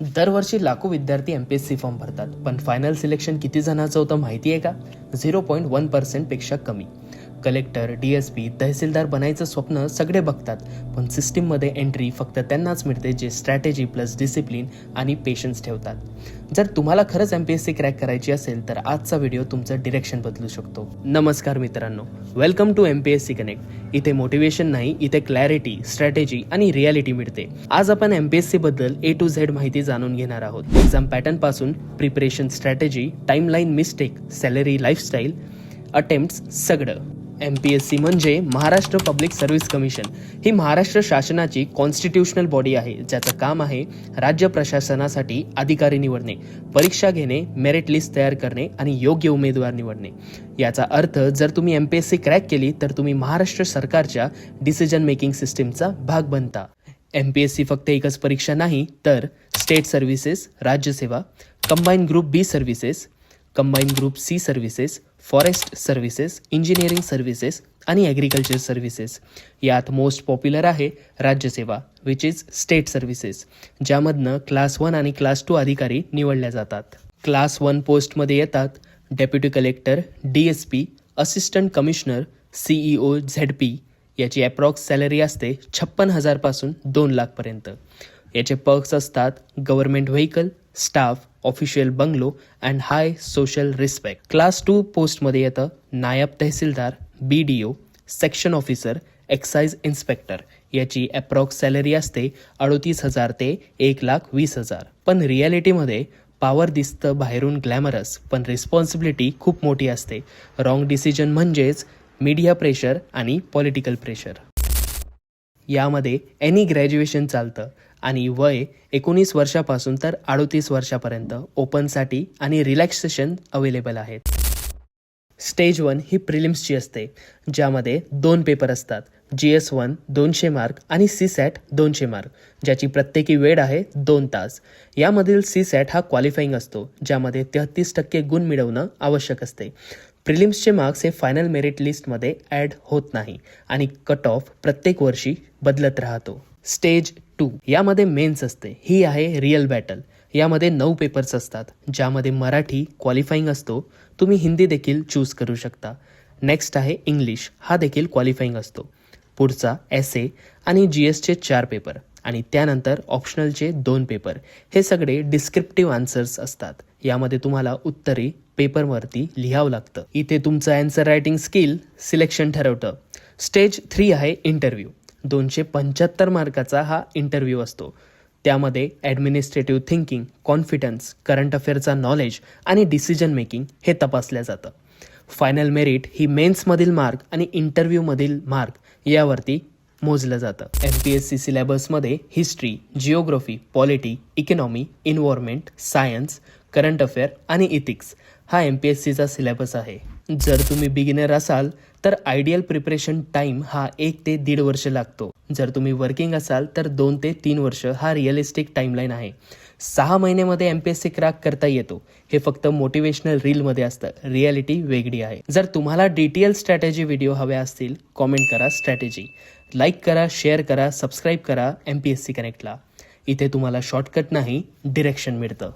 दरवर्षी लाखो विद्यार्थी MPSC फॉर्म भरतात, पण फायनल सिलेक्शन किती जणांचं होतं माहिती आहे का? 0.1% पेक्षा कमी. कलेक्टर, DSP, तहसीलदार बनायचं स्वप्न सगळे बघतात, पण सिस्टीममध्ये एंट्री फक्त त्यांनाच मिळते जे स्ट्रॅटेजी प्लस डिसिप्लिन आणि पेशन्स ठेवतात. जर तुम्हाला खरंच MPSC क्रॅक करायची असेल तर आजचा व्हिडिओ तुमचं डिरेक्शन बदलू शकतो. नमस्कार मित्रांनो, वेलकम टू MPSC कनेक्ट. इथे मोटिवेशन नाही, इथे क्लॅरिटी, स्ट्रॅटेजी आणि रियालिटी मिळते. आज आपण MPSC बद्दल A to Z माहिती जाणून घेणार आहोत. एक्झाम पॅटर्न पासून preparation strategy, timeline, mistake, salary, lifestyle, attempts सगळं. MPSC म्हणजे महाराष्ट्र पब्लिक सर्व्हिस कमिशन. ही महाराष्ट्र शासनाची कॉन्स्टिट्यूशनल बॉडी आहे, ज्याचं काम आहे राज्य प्रशासनासाठी अधिकारी निवडणे, परीक्षा घेणे, मेरिट लिस्ट तयार करणे आणि योग्य उमेदवार निवडणे. याचा अर्थ जर तुम्ही MPSC क्रॅक केली तर तुम्ही महाराष्ट्र सरकारच्या डिसिजन मेकिंग सिस्टीमचा भाग बनता. MPSC फक्त एकच परीक्षा नाही, तर स्टेट सर्व्हिसेस, राज्यसेवा, combine group B services, combine group C services, forest services, engineering services आणि ॲग्रिकल्चर सर्व्हिसेस. यात मोस्ट पॉप्युलर आहे राज्यसेवा, विच इज स्टेट सर्व्हिसेस, ज्यामधनं क्लास 1 आणि क्लास 2 अधिकारी निवडल्या जातात. क्लास 1 पोस्टमध्ये येतात deputy collector, DSP, assistant commissioner, CEO, ZP. याची अप्रॉक्स सॅलरी असते 56,000 पासून 2 लाखपर्यंत. याचे पर्क्स असतात government vehicle, staff, official bungalow and high social respect. Class 2 पोस्टमध्ये येतं नायब तहसीलदार, BDO, section officer, excise inspector. याची अप्रॉक्स सॅलरी असते 38,000 ते 1,20,000. पण रियालिटीमध्ये पॉवर दिसतं बाहेरून ग्लॅमरस, पण रिस्पॉन्सिबिलिटी खूप मोठी असते. रॉंग डिसिजन म्हणजेच मीडिया प्रेशर आणि पॉलिटिकल प्रेशर. यामध्ये एनी ग्रॅज्युएशन चालतं आणि वय 19 वर्षापासून तर 38 वर्षापर्यंत ओपनसाठी आणि रिलॅक्सेशन अवेलेबल आहेत. स्टेज 1 ही प्रिलिम्सची असते, ज्यामध्ये 2 पेपर असतात. GS1 200 मार्क आणि CSAT 200 मार्क, ज्याची प्रत्येकी वेळ आहे 2 तास. यामधील CSAT हा क्वालिफाईंग असतो, ज्यामध्ये 33% गुण मिळवणं आवश्यक असते. प्रिलिम्सचे मार्क्स हे फायनल मेरिट लिस्टमध्ये ॲड होत नाही आणि कट ऑफ प्रत्येक वर्षी बदलत राहतो. स्टेज 2 यामध्ये मेन्स असते. ही आहे रिअल बॅटल. यामध्ये 9 पेपर्स असतात, ज्यामध्ये मराठी क्वालिफाईंग असतो. तुम्ही हिंदी देखील चूज करू शकता. नेक्स्ट आहे इंग्लिश, हा देखील क्वालिफाईंग असतो. पुढचा एसे आणि GSचे 4 पेपर आणि त्यानंतर ऑप्शनलचे 2 पेपर. हे सगळे डिस्क्रिप्टिव्ह आन्सर्स असतात. यामध्ये तुम्हाला उत्तरे पेपरवरती लिहावं लागतं. इथे तुमचं आन्सर रायटिंग स्किल सिलेक्शन ठरवतं. स्टेज 3 आहे इंटरव्ह्यू. 275 मार्काचा हा इंटरव्ह्यू असतो. त्यामध्ये ॲडमिनिस्ट्रेटिव्ह थिंकिंग, कॉन्फिडन्स, करंट अफेअरचा नॉलेज आणि डिसिजन मेकिंग हे तपासलं जातं. फायनल मेरिट ही मेन्समधील मार्क आणि इंटरव्ह्यूमधील मार्क यावरती मोजलं जातं. MPSC सिलेबसमध्ये history, geography, polity, economy, environment, science, current affair आणि इथिक्स हा MPSCचा सिलेबस आहे. जर तुम्ही बिगिनर असाल तर आयडियल प्रिपरेशन टाईम हा 1 ते 1.5 वर्ष लागतो. जर तुम्ही वर्किंग असाल तर 2 ते 3 वर्ष हा रिअलिस्टिक टाईमलाईन आहे. 6 महिन्यामध्ये MPSC क्रॅक करता येतो. हे फक्त मोटिवेशनल रीलमध्ये असतं, रियालिटी वेगळी आहे. जर तुम्हाला डिटेल स्ट्रॅटेजी व्हिडिओ हवे असतील, कॉमेंट करा स्ट्रॅटेजी, लाईक करा, शेअर करा, सबस्क्राईब करा MPSC कनेक्टला. इथे तुम्हाला शॉर्टकट नाही, डिरेक्शन मिळतं.